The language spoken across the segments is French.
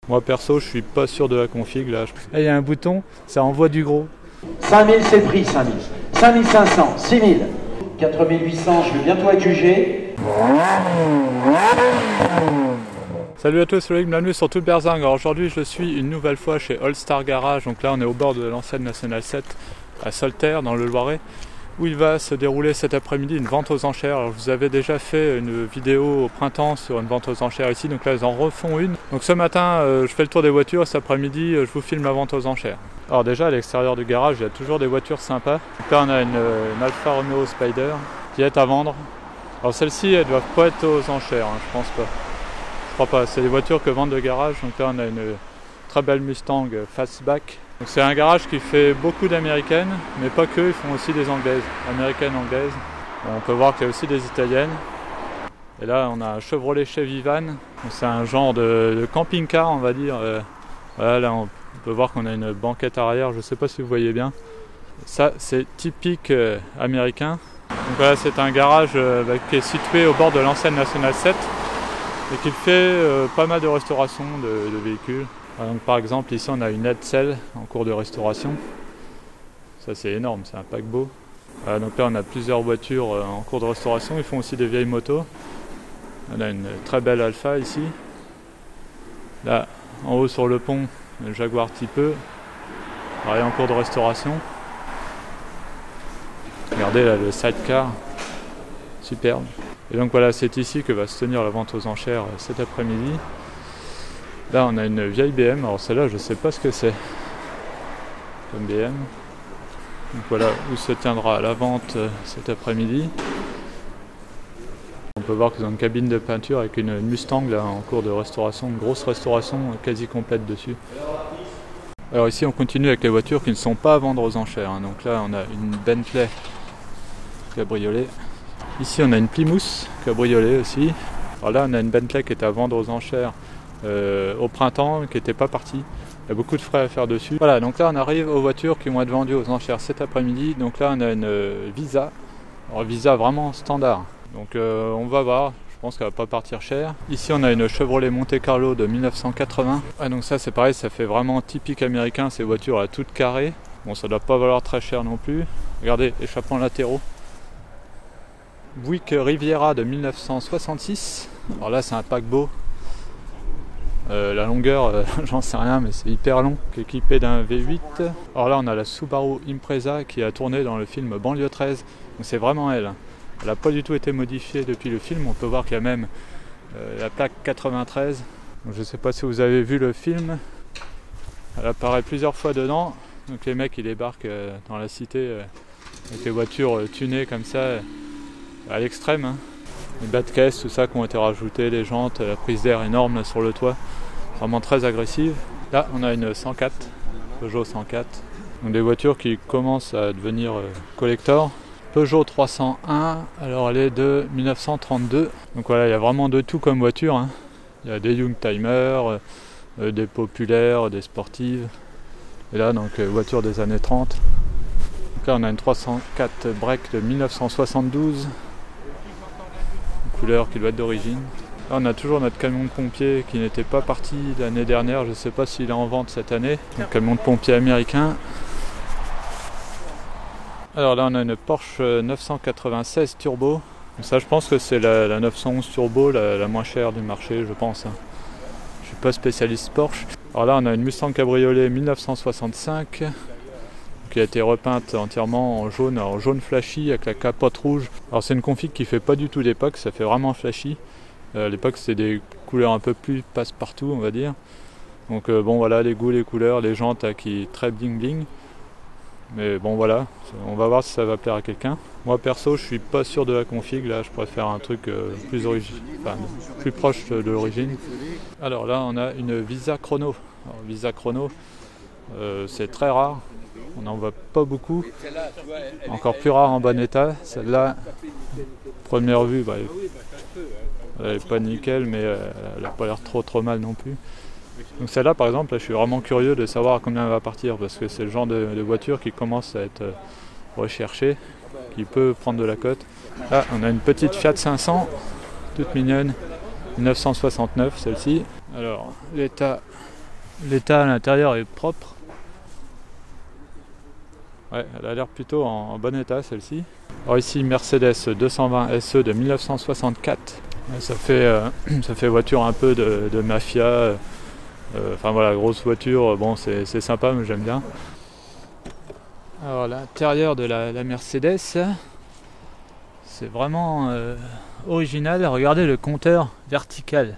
Moi perso, je suis pas sûr de la config là. Il y a un bouton, ça envoie du gros. 5000 c'est le prix, 5000. 5500, 6000. 4800, je vais bientôt être jugé. Salut à tous, bienvenue sur Tout Berzing. Alors aujourd'hui je suis une nouvelle fois chez All Star Garage. Donc là on est au bord de l'ancienne Nationale 7 à Solterre dans le Loiret, où il va se dérouler cet après-midi une vente aux enchères. Alors, je vous avais déjà fait une vidéo au printemps sur une vente aux enchères ici, donc là ils en refont une. Donc ce matin je fais le tour des voitures et cet après-midi je vous filme la vente aux enchères. Alors déjà à l'extérieur du garage il y a toujours des voitures sympas. Donc là on a une Alfa Romeo Spider qui est à vendre. Alors celle-ci elles ne doivent pas être aux enchères, hein, je pense pas. Je crois pas, c'est des voitures que vendent de garage. Donc là on a une très belle Mustang Fastback. Donc c'est un garage qui fait beaucoup d'américaines, mais pas que, ils font aussi des anglaises, américaines, anglaises. Bon, on peut voir qu'il y a aussi des italiennes. Et là on a un Chevrolet Chevy Van, c'est un genre de camping-car on va dire. Voilà, là on peut voir qu'on a une banquette arrière, je sais pas si vous voyez bien. Ça c'est typique américain. Donc voilà, c'est un garage qui est situé au bord de l'ancienne Nationale 7 et qui fait pas mal de restauration de véhicules. Donc, par exemple ici on a une Edsel en cours de restauration. Ça c'est énorme, c'est un paquebot. Donc là on a plusieurs voitures en cours de restauration, ils font aussi des vieilles motos. On a une très belle Alfa ici. Là en haut sur le pont, le Jaguar Type E, pareil en cours de restauration. Regardez là le sidecar, superbe. Et donc voilà, c'est ici que va se tenir la vente aux enchères cet après-midi. Là on a une vieille BM, alors celle-là je sais pas ce que c'est comme BM. Donc voilà où se tiendra la vente cet après-midi. On peut voir qu'ils ont une cabine de peinture avec une Mustang là en cours de restauration, une grosse restauration quasi complète dessus. Alors ici on continue avec les voitures qui ne sont pas à vendre aux enchères, hein. Donc là on a une Bentley cabriolet. Ici on a une Plymouth cabriolet aussi. Alors là on a une Bentley qui est à vendre aux enchères au printemps, qui n'était pas partie. Il y a beaucoup de frais à faire dessus. Voilà, donc là on arrive aux voitures qui vont être vendues aux enchères cet après-midi. Donc là on a une Visa, alors Visa vraiment standard. Donc on va voir, je pense qu'elle va pas partir cher. Ici on a une Chevrolet Monte Carlo de 1980. Donc ça c'est pareil, ça fait vraiment typique américain, ces voitures à toutes carrées. Bon, ça doit pas valoir très cher non plus. Regardez, échappements latéraux. Buick Riviera de 1966. Alors là c'est un paquebot. La longueur, j'en sais rien, mais c'est hyper long, qui est équipé d'un V8. Alors là on a la Subaru Impreza qui a tourné dans le film Banlieue 13. Donc c'est vraiment elle. Elle n'a pas du tout été modifiée depuis le film. On peut voir qu'il y a même la plaque 93. Donc, je ne sais pas si vous avez vu le film. Elle apparaît plusieurs fois dedans. Donc les mecs ils débarquent dans la cité avec les voitures tunées comme ça à l'extrême, hein. Les bas de caisse, tout ça qui ont été rajoutés, les jantes, la prise d'air énorme là, sur le toit. Vraiment très agressive. Là on a une 104, Peugeot 104. Donc des voitures qui commencent à devenir collector. Peugeot 301, alors elle est de 1932. Donc voilà, il y a vraiment de tout comme voiture, hein. Il y a des Youngtimer, des populaires, des sportives. Et là donc voiture des années 30. Donc là on a une 304 break de 1972. Une couleur qui doit être d'origine. Là on a toujours notre camion de pompier qui n'était pas parti l'année dernière. Je ne sais pas s'il est en vente cette année. Un camion de pompier américain. Alors là on a une Porsche 996 Turbo. Donc ça je pense que c'est la 911 Turbo la moins chère du marché, je pense, hein. Je suis pas spécialiste Porsche. Alors là on a une Mustang Cabriolet 1965 qui a été repeinte entièrement en jaune flashy avec la capote rouge. Alors c'est une config qui fait pas du tout d'époque, ça fait vraiment flashy. À l'époque c'était des couleurs un peu plus passe-partout on va dire. Donc bon voilà, les goûts, les couleurs, les jantes qui très bling bling. Mais bon voilà, on va voir si ça va plaire à quelqu'un. Moi perso je suis pas sûr de la config, là je préfère un truc plus proche de l'origine. Alors là on a une Visa Chrono. Alors, Visa Chrono c'est très rare, on n'en voit pas beaucoup. Encore plus rare en bon état. Celle-là, première vue, elle n'est pas nickel mais elle n'a pas l'air trop mal non plus. Donc celle-là par exemple, là, je suis vraiment curieux de savoir à combien elle va partir parce que c'est le genre de voiture qui commence à être recherchée, qui peut prendre de la cote. Là on a une petite Fiat 500, toute mignonne, 1969 celle-ci. Alors l'état L'état à l'intérieur est propre. Ouais, elle a l'air plutôt en bon état celle-ci. Alors ici Mercedes 220 SE de 1964. Ça fait voiture un peu de mafia. Enfin voilà, grosse voiture, bon c'est sympa mais j'aime bien. Alors l'intérieur de la Mercedes, c'est vraiment original. Regardez le compteur vertical.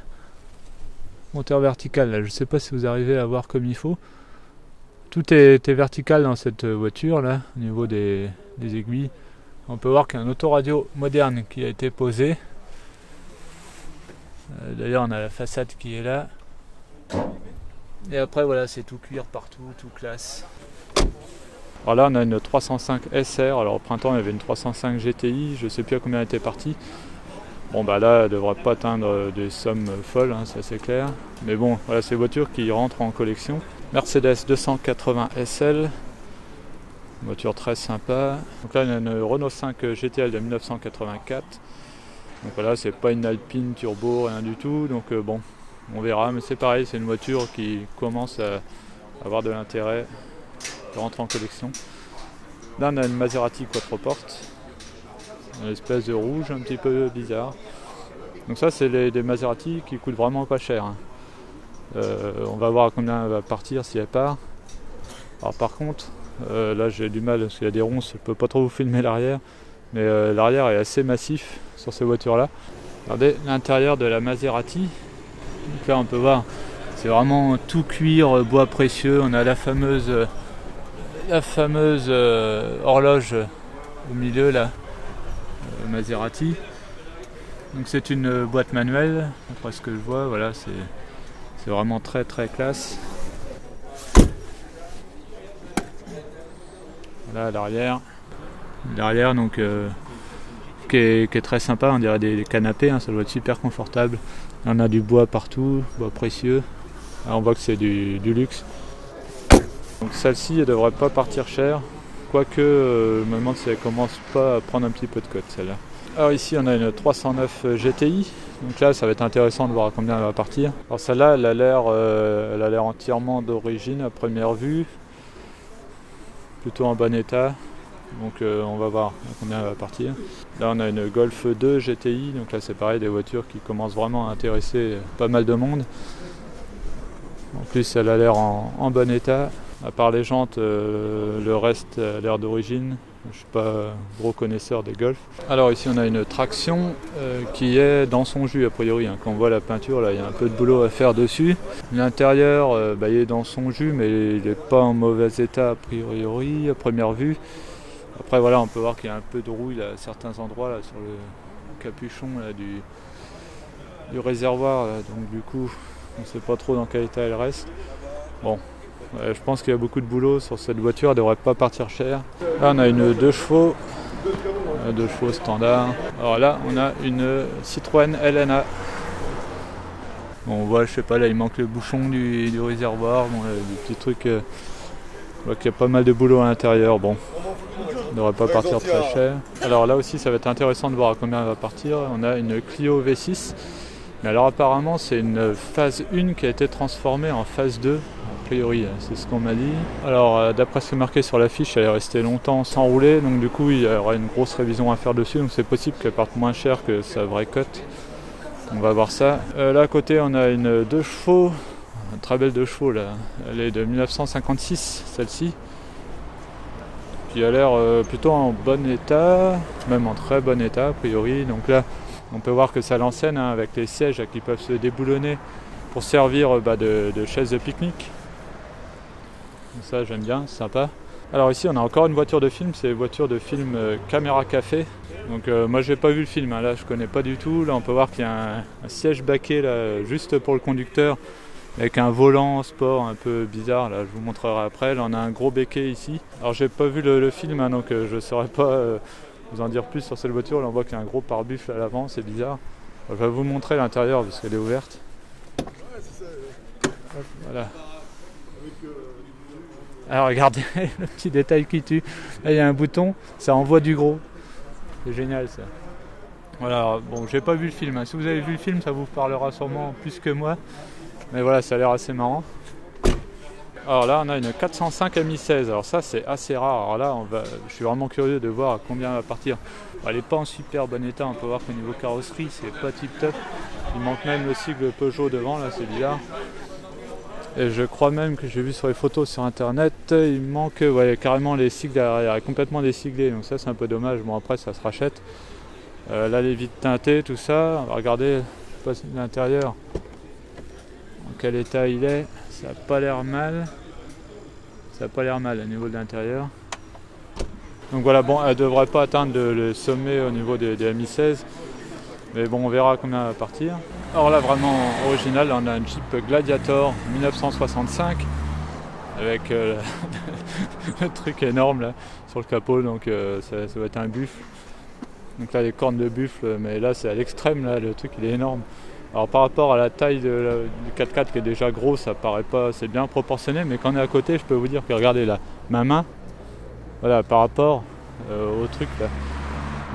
Compteur vertical, là, je sais pas si vous arrivez à voir comme il faut. Tout est vertical dans cette voiture là, au niveau des aiguilles. On peut voir qu'il y a un autoradio moderne qui a été posé. D'ailleurs on a la façade qui est là. Et après voilà, c'est tout cuir partout, tout classe. Alors là on a une 305 SR, alors au printemps il y avait une 305 GTI, je sais plus à combien elle était partie. Bon bah là elle devrait pas atteindre des sommes folles, hein, ça c'est clair. Mais bon, voilà, c'est des voitures qui rentrent en collection. Mercedes 280 SL, une voiture très sympa. Donc là il y a une Renault 5 GTL de 1984. Donc voilà, c'est pas une Alpine turbo, rien du tout, donc bon, on verra, mais c'est pareil, c'est une voiture qui commence à avoir de l'intérêt, qui rentre en collection. Là on a une Maserati Quattroporte, une espèce de rouge un petit peu bizarre. Donc ça c'est des Maserati qui coûtent vraiment pas cher. Hein. On va voir à combien elle va partir si elle part. Alors par contre, là j'ai du mal parce qu'il y a des ronces, je peux pas trop vous filmer l'arrière, mais l'arrière est assez massif sur ces voitures là. Regardez l'intérieur de la Maserati. Donc là on peut voir, c'est vraiment tout cuir, bois précieux. On a la fameuse horloge au milieu là, Maserati. Donc c'est une boîte manuelle, d'après ce que je vois, voilà, c'est vraiment très très classe. Voilà l'arrière. L'arrière donc qui est très sympa, on dirait des canapés, hein, ça doit être super confortable. On a du bois partout, bois précieux. Là, on voit que c'est du luxe. Donc celle-ci elle devrait pas partir cher, quoique je me demande si elle commence pas à prendre un petit peu de cote celle-là. Alors ici on a une 309 GTI, donc là ça va être intéressant de voir à combien elle va partir. Alors celle-là elle a l'air entièrement d'origine à première vue, plutôt en bon état. Donc on va voir à combien elle va partir. Là on a une Golf 2 GTI, donc là c'est pareil, des voitures qui commencent vraiment à intéresser pas mal de monde. En plus elle a l'air en bon état, à part les jantes, le reste a l'air d'origine. Je ne suis pas gros connaisseur des Golf. Alors ici on a une traction qui est dans son jus a priori, hein. Quand on voit la peinture là il y a un peu de boulot à faire dessus. L'intérieur il est dans son jus mais il n'est pas en mauvais état a priori à première vue. Après voilà, on peut voir qu'il y a un peu de rouille là, à certains endroits là, sur le capuchon là, du réservoir là. Donc du coup on ne sait pas trop dans quel état elle reste. Bon, je pense qu'il y a beaucoup de boulot sur cette voiture, elle ne devrait pas partir cher. Là on a une 2 chevaux, 2 chevaux standard. Alors là on a une Citroën LNA. Bon, on voit, je sais pas, là il manque le bouchon du réservoir, bon, des petits trucs. On voit qu'il y a pas mal de boulot à l'intérieur. Bon, ne devrait pas partir très cher. Alors là aussi ça va être intéressant de voir à combien elle va partir. On a une Clio V6, mais alors apparemment c'est une phase 1 qui a été transformée en phase 2 a priori, c'est ce qu'on m'a dit. Alors d'après ce qui est marqué sur la fiche, elle est restée longtemps sans rouler, donc du coup il y aura une grosse révision à faire dessus, donc c'est possible qu'elle parte moins cher que sa vraie cote. On va voir ça. Là à côté on a une 2 chevaux, une très belle 2 chevaux là, elle est de 1956 celle-ci. Qui a l'air plutôt en bon état, même en très bon état a priori. Donc là, on peut voir que ça l'ancienne, hein, avec les sièges qui peuvent se déboulonner pour servir de chaises de pique-nique. Donc ça j'aime bien, c'est sympa. Alors ici on a encore une voiture de film, c'est une voiture de film Caméra Café. Donc moi j'ai pas vu le film, hein, là je connais pas du tout. Là on peut voir qu'il y a un siège baquet là, juste pour le conducteur, avec un volant sport un peu bizarre, là je vous montrerai après. Là on a un gros béquet ici. Alors j'ai pas vu le film, hein, donc je saurais pas vous en dire plus sur cette voiture. Là on voit qu'il y a un gros pare-buffle à l'avant, c'est bizarre. Je vais vous montrer l'intérieur parce qu'elle est ouverte. Hop, voilà. Alors regardez le petit détail qui tue. Là il y a un bouton, ça envoie du gros. C'est génial ça. Voilà, bon j'ai pas vu le film, hein. Si vous avez vu le film ça vous parlera sûrement plus que moi. Mais voilà, ça a l'air assez marrant. Alors là, on a une 405 Mi-16. Alors ça, c'est assez rare. Alors là, je suis vraiment curieux de voir à combien elle va partir. Elle n'est pas en super bon état. On peut voir qu'au niveau carrosserie, c'est pas tip top. Il manque même le sigle Peugeot devant. Là, c'est bizarre. Et je crois même que j'ai vu sur les photos sur internet, il manque carrément les sigles derrière, complètement désiglés. Donc ça, c'est un peu dommage. Bon, après, ça se rachète. Là, les vitres teintées, tout ça. On va regarder l'intérieur. En quel état il est. Ça n'a pas l'air mal. Ça n'a pas l'air mal au niveau de l'intérieur. Donc voilà, bon, elle ne devrait pas atteindre le sommet au niveau des Mi-16. Mais bon, on verra combien elle va partir. Alors là, vraiment original, là, on a un Jeep Gladiator 1965 avec le truc énorme là sur le capot, donc ça va être un buffle. Donc là, les cornes de buffle, mais là, c'est à l'extrême, là, le truc il est énorme. Alors par rapport à la taille du 4x4 qui est déjà gros, ça paraît pas, c'est bien proportionné, mais quand on est à côté, je peux vous dire que regardez là, ma main, voilà, par rapport au truc là,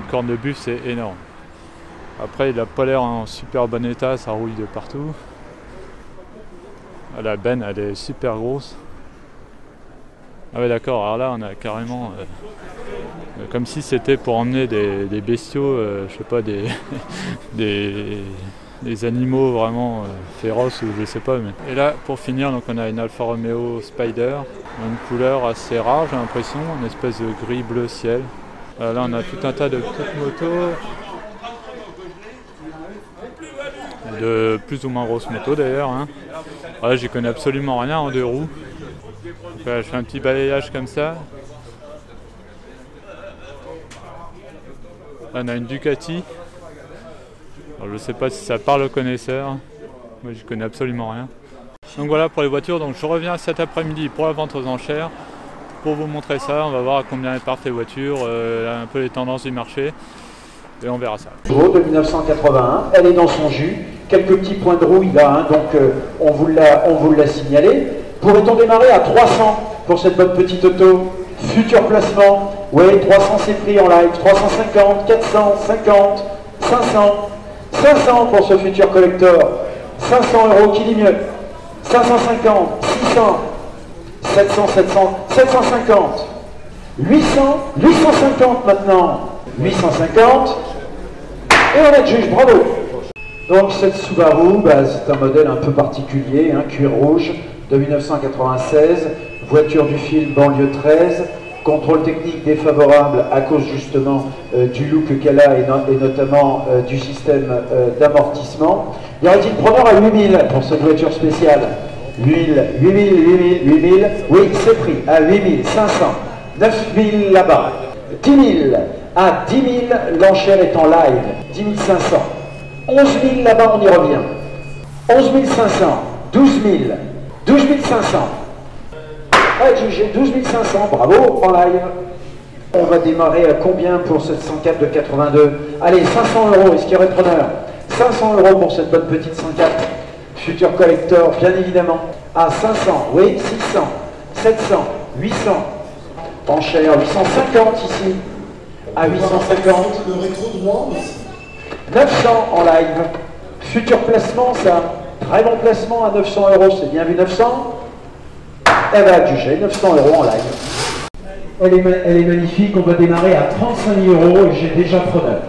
une corne de buffle c'est énorme. Après il n'a pas l'air en super bon état, ça rouille de partout. La benne elle est super grosse. Ah ouais d'accord, alors là on a carrément comme si c'était pour emmener des bestiaux, je sais pas, des animaux vraiment féroces ou je sais pas. Mais... Et là pour finir, donc on a une Alfa Romeo Spider, une couleur assez rare j'ai l'impression, une espèce de gris bleu ciel. Là on a tout un tas de petites motos, de plus ou moins grosses motos d'ailleurs. Hein. Là j'y connais absolument rien en 2 roues. Donc, je fais un petit balayage comme ça. Là, on a une Ducati. Alors, je sais pas si ça parle aux connaisseurs. Moi je connais absolument rien. Donc voilà pour les voitures. Donc je reviens cet après-midi pour la vente aux enchères. Pour vous montrer ça, on va voir à combien partent les voitures, un peu les tendances du marché. Et on verra ça. De 1981, elle est dans son jus. Quelques petits points de rouille là, hein, donc on vous l'a signalé. Pourrait-on démarrer à 300 pour cette bonne petite auto? Futur placement, oui, 300 c'est pris en live, 350, 450, 500, 500 pour ce futur collector, 500 €, qui dit mieux? 550, 600, 700, 750, 800, 850 maintenant, 850, et on est juge, bravo. Donc cette Subaru, c'est un modèle un peu particulier, hein, cuir rouge, de 1996, voiture du film Banlieue 13, contrôle technique défavorable à cause justement du look qu'elle a et notamment du système d'amortissement. Y aurait-il preneur à 8000 pour cette voiture spéciale? 8000, 8000, oui c'est pris à 8500, 9000 là-bas, 10 000, à 10 000, l'enchère est en live, 10 500, 11 000 là-bas on y revient, 11 500, 12 000, 12 500. Jugé 12 500, bravo, en live. On va démarrer à combien pour cette 104 de 82? Allez, 500 €, est-ce qu'il y aurait preneur? 500 € pour cette bonne petite 104. Futur collector, bien évidemment. À 500, oui, 600, 700, 800. Enchère, 850 ici. À 850. Le rétro droit aussi. 900 en live. Futur placement, ça. Très bon placement à 900 €, c'est bien vu 900. Elle va juger 900 € en live. Elle est magnifique, on va démarrer à 35 000 € et j'ai déjà preneur.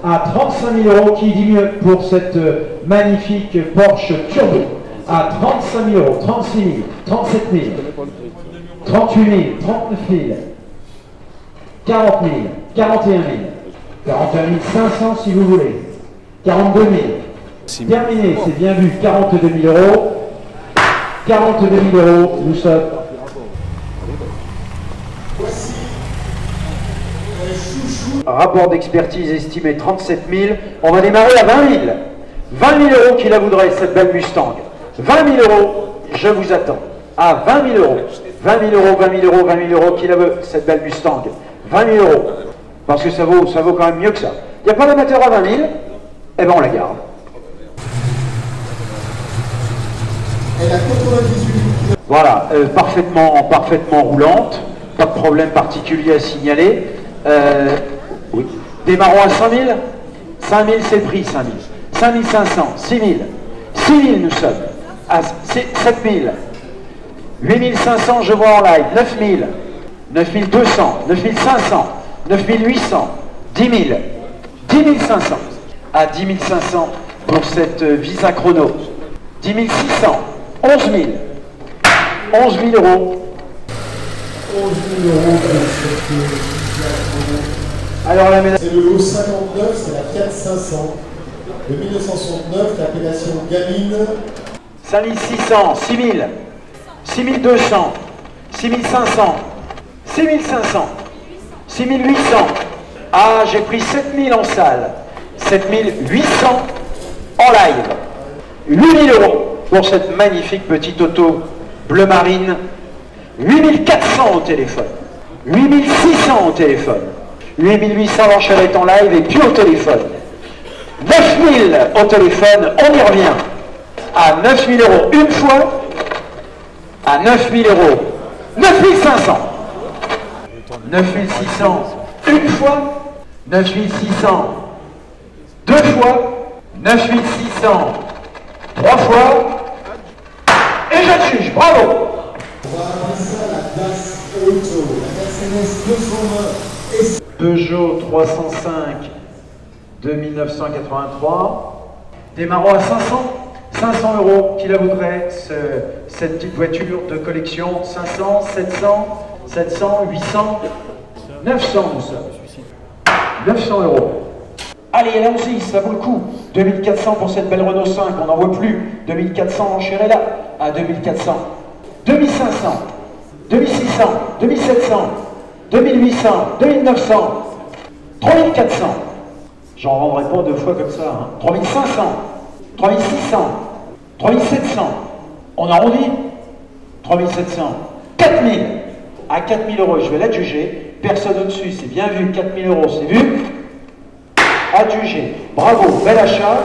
À 35 000 €, qui dit mieux pour cette magnifique Porsche Turbo? À 35 000 €, 36 000, 37 000, 38 000, 39 000, 40 000, 41 000, 41 500 si vous voulez, 42 000. Terminé, c'est bien vu, 42 000 €. 42 000 €, nous sommes. Rapport d'expertise estimé 37 000. On va démarrer à 20 000. 20 000 € qui la voudrait, cette belle Mustang. 20 000 €, je vous attends. À 20 000 €. 20 000 €, 20 000 €, 20 000 € qui la veut, cette belle Mustang. 20 000 €. Parce que ça vaut quand même mieux que ça. Il n'y a pas d'amateur à 20 000, eh ben on la garde. Elle a 98. Voilà, parfaitement roulante, pas de problème particulier à signaler. Oui. Démarrons à 5 000. 5 000 c'est le prix, 5 000. 5 500, 6 000. 6 000 nous sommes. À 7 000. 8500, je vois en live. 9000, 9200, 9500, 9800, 10 000, 10 500. À 10 500 pour cette Visa Chrono. 10 600, 11 000, 11 000 euros. 11 000 euros pour cette Visa Chrono. Alors la médaille. C'est le lot 59, c'est la Fiat 500. De 1969, l'appellation gamine. 5600, 6 000, 6 200, 6 500, 6 500, 6 800. Ah, j'ai pris 7 000 en salle, 7 800 en live. 8 000 euros pour cette magnifique petite auto bleu marine. 8 400 au téléphone, 8 600 au téléphone, 8 800 l'enchérette en live et puis au téléphone. 9 000 au téléphone, on y revient. À 9 000 euros une fois, à 9 000 euros, 9 500, 9 600 une fois, 9 600 deux fois, 9 600 trois fois, et je juge, bravo. On va appeler ça la DAS Auto, la Mercedes 220 et Peugeot 305 de 1983, démarrons à 500 euros qui la vaudrait cette petite voiture de collection. 500, 700, 700, 800, 900 nous sommes. 900 euros. Allez, allons-y, ça vaut le coup. 2400 pour cette belle Renault 5, on n'en voit plus. 2400 l'enchère là, à 2400. 2500, 2600, 2700, 2800, 2900, 3400. J'en vendrai pas deux fois comme ça. Hein. 3500, 3600, 3700. On arrondit. 3700, 4000. À 4000 euros, je vais l'adjuger. Personne au-dessus, c'est bien vu. 4000 euros, c'est vu. Adjugé. Bravo, bel achat.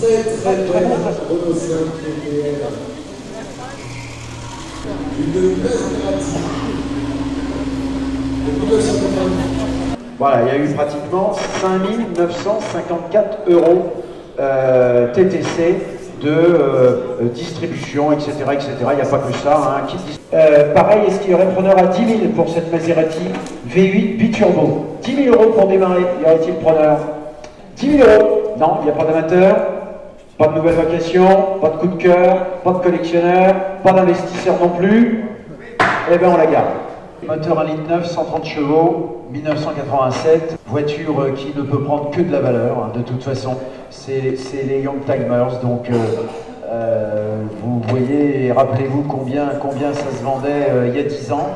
très belle Renault 5 GTR. Une belle pratique. De 1998. Voilà, il y a eu pratiquement 5 954 euros TTC de distribution, etc., etc. Il n'y a pas que ça. Hein, pareil, est-ce qu'il y aurait preneur à 10 000 pour cette Maserati V8 biturbo? 10 000 euros pour démarrer, y aurait-il preneur? 10 000 euros. Non, il n'y a pas d'amateur, pas de nouvelle vocation, pas de coup de cœur, pas de collectionneur, pas d'investisseur non plus. Eh bien, on la garde. Moteur 1,9 litre, 130 chevaux, 1987. Voiture qui ne peut prendre que de la valeur, hein, de toute façon. C'est les Youngtimers, donc vous voyez, rappelez-vous combien ça se vendait il y a 10 ans.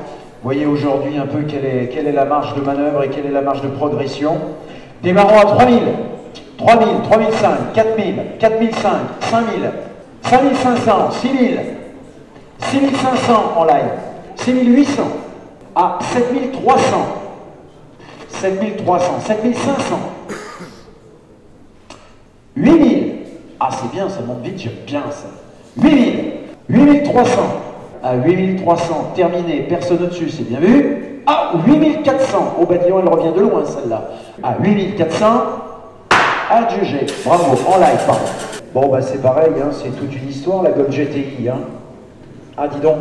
Vous voyez aujourd'hui un peu quelle est la marge de manœuvre et quelle est la marge de progression. Démarrons à 3000, 3000, 3005, 4000, 4005, 5000, 5500, 6000, 6500 en live, 6800, à 7300, 7300, 7500, 8000, ah c'est bien, ça monte vite, j'aime bien ça, 8000, 8300, à 8300, terminé, personne au-dessus, c'est bien vu. Ah, 8400, oh bah dis donc, elle revient de loin celle-là. À 8400, adjugé, bravo, en live pardon. Bon bah c'est pareil, hein, c'est toute une histoire la Golf GTI. Hein. Ah dis donc,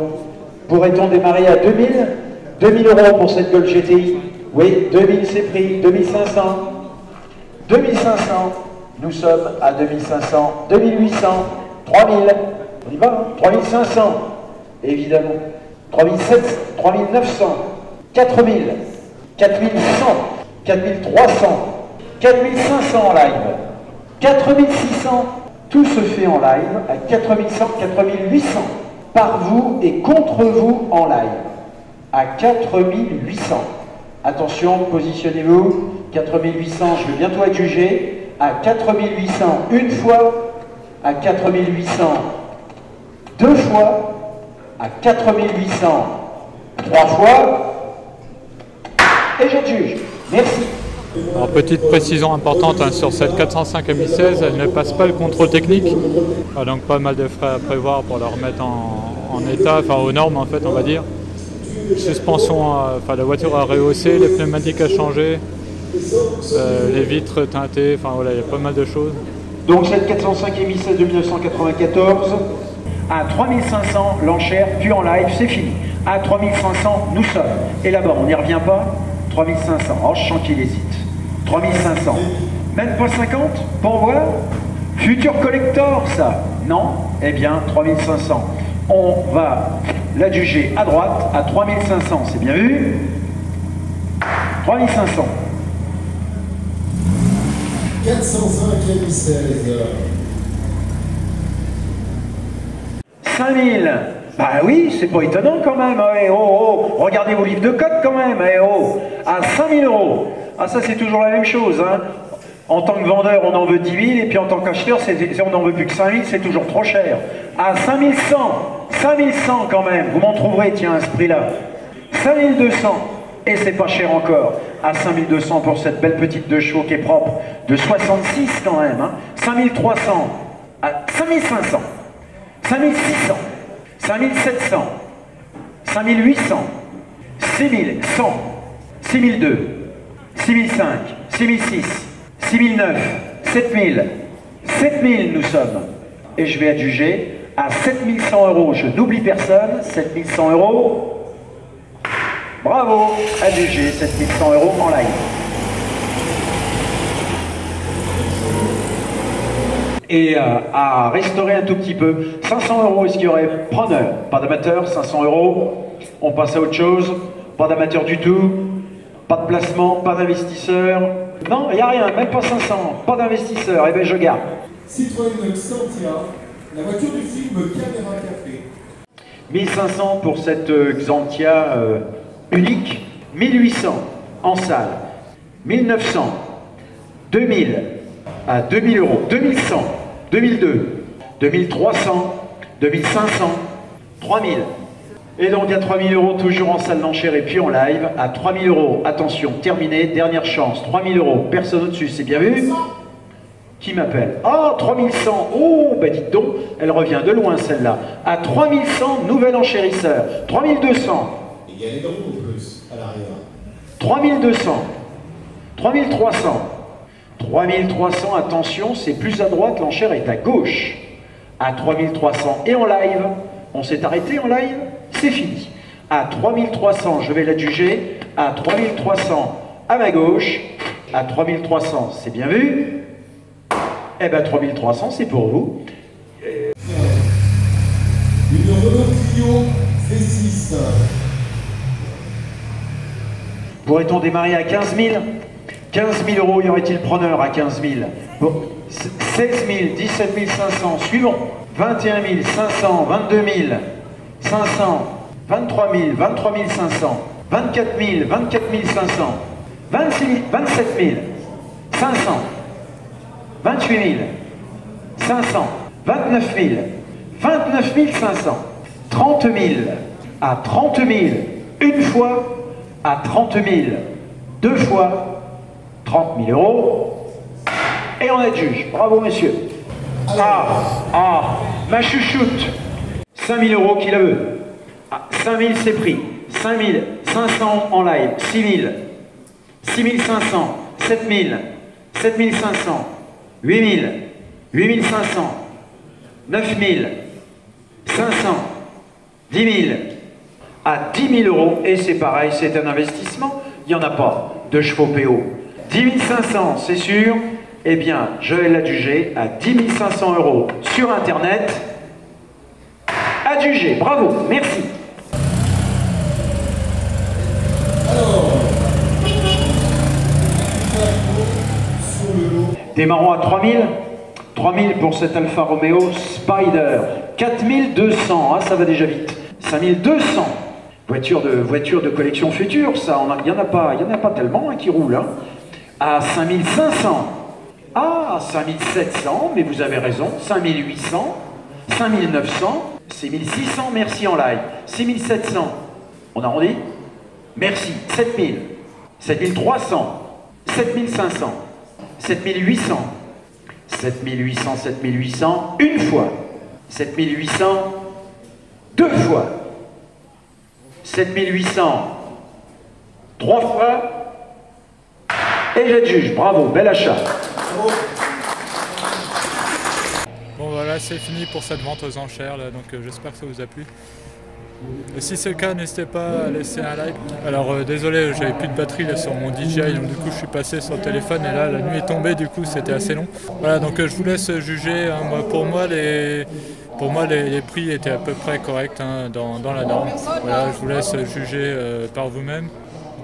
pourrait-on démarrer à 2000 2000 euros pour cette Golf GTI? Oui, 2000 c'est pris, 2500, 2500, nous sommes à 2500, 2800, 3000, on y va, hein, 3500, évidemment, 3700, 3900, 4000, 4100, 4300, 4500 en live, 4600, tout se fait en live à 4100, 4800, par vous et contre vous en live, à 4800. Attention, positionnez-vous, 4800, je vais bientôt adjuger, à 4800 une fois, à 4800 deux fois, à 4800 trois fois, et j'adjuge. Merci. Alors, petite précision importante hein, sur cette 405 M16, elle ne passe pas le contrôle technique, donc pas mal de frais à prévoir pour la remettre en état, enfin aux normes en fait on va dire. Suspension, enfin la voiture à rehausser, les pneumatiques à changer, les vitres teintées, enfin voilà, il y a pas mal de choses. Donc cette 405 M16 de 1994, À 3500, l'enchère, puis en live, c'est fini. À 3500, nous sommes. Et là-bas, on n'y revient pas. 3500. Oh, je sens qu'il hésite. 3500. Même pas 50 pour voir? Futur collector, ça? Non? Eh bien, 3500. On va l'adjuger à droite à 3500. C'est bien vu? 3500. 405 et 16. 5000. Bah oui, c'est pas étonnant quand même. Eh, oh, oh. Regardez vos livres de code quand même. Eh, oh. À 5000 euros. Ah, ça, c'est toujours la même chose. Hein. En tant que vendeur, on en veut 10 000. Et puis en tant qu'acheteur, on n'en veut plus que 5 000. C'est toujours trop cher. À 5100. 5100 quand même. Vous m'en trouverez, tiens, à ce prix-là. 5200. Et c'est pas cher encore. À 5200 pour cette belle petite 2 chevaux qui est propre. De 66 quand même. Hein. 5300. À 5500. 5600. 5700. 5800. 6100. 6002. 6005. 6006. 6009. 7000. 7000 nous sommes. Et je vais adjuger à 7100 euros. Je n'oublie personne. 7100 euros. Bravo, adjugé 7100 euros en live. Et à restaurer un tout petit peu, 500 euros, est-ce qu'il y aurait preneur? Pas d'amateur, 500 euros. On passe à autre chose. Pas d'amateur du tout. Pas de placement, pas d'investisseur. Non, il n'y a rien, même pas 500. Pas d'investisseur, eh bien je garde. Citroën Xantia, la voiture du film Caméra Café. 1500 pour cette Xantia unique, 1800 en salle, 1900, 2000, à 2000 euros, 2100, 2002, 2300, 2500, 3000. Et donc à 3000 euros, toujours en salle d'enchères et puis en live, à 3000 euros, attention, terminé, dernière chance, 3000 euros, personne au-dessus, c'est bien vu? Qui m'appelle? Ah, 3100, oh, bah dites donc, elle revient de loin celle-là. À 3100, nouvel enchérisseur, 3200. Il y a les roues en plus, à l'arrière. 3200, 3300, 3300, attention, c'est plus à droite, l'enchère est à gauche. À 3300 et en live, on s'est arrêté en live, c'est fini. À 3300, je vais l'adjuger, à 3300 à ma gauche, à 3300, c'est bien vu? Eh bien 3300, c'est pour vous. Une Renault Clio V6. Pourrait-on démarrer à 15 000? 15 000 euros, y aurait-il preneur à 15 000? Bon, 16 000, 17 500, suivons. 21 500, 22 500, 23 000, 23 500, 24 000, 24 500, 26 000, 27 000, 500, 28 000, 500, 29 000, 29 500, 30 000, à 30 000, une fois, à 30 000, deux fois, 30 000 euros, et on adjuge. Bravo, messieurs. Ma chouchoute. 5 000 euros qui la veut. 5 000 c'est pris. 5 500 en live. 6 000. 6 500. 7 000. 7 500. 8 000. 8 500. 9 000. 500. 10 000. À 10 000 euros, et c'est pareil, c'est un investissement. Il n'y en a pas de chevaux PO. 10 500, c'est sûr. Eh bien, je vais l'adjuger à 10 500 euros sur Internet. Adjugé, bravo, merci. Alors, sur le lot. Démarrons à 3000. 3000 pour cet Alfa Romeo Spider. 4200, ah, ça va déjà vite. 5200. Voiture de collection future, ça, il n'y en a pas tellement hein, qui roulent. Hein. À 5500. Ah, 5700, mais vous avez raison. 5800, 5900, 6600, merci en live. 6700, on arrondit? Merci. 7000, 7300, 7500, 7800, 7800, 7800, une fois. 7800, deux fois. 7800, trois fois. Et j'adjuge. Bravo, bel achat. Bon, Bon voilà, c'est fini pour cette vente aux enchères là, donc j'espère que ça vous a plu. Et si c'est le cas, n'hésitez pas à laisser un like. Alors désolé, j'avais plus de batterie là sur mon DJI, donc du coup je suis passé sur le téléphone et là la nuit est tombée, du coup c'était assez long. Voilà, donc je vous laisse juger. Hein. Pour moi les prix étaient à peu près corrects hein, dans la norme. Voilà, je vous laisse juger par vous-même.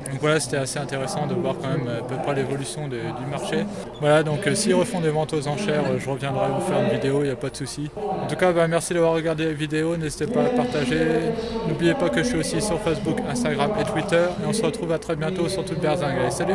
Donc voilà, c'était assez intéressant de voir quand même à peu près l'évolution du marché. Voilà, donc s'ils refont des ventes aux enchères, je reviendrai vous faire une vidéo, il n'y a pas de souci. En tout cas, merci d'avoir regardé la vidéo, n'hésitez pas à partager. N'oubliez pas que je suis aussi sur Facebook, Instagram et Twitter. Et on se retrouve à très bientôt sur Toute Berzingue. Allez, salut!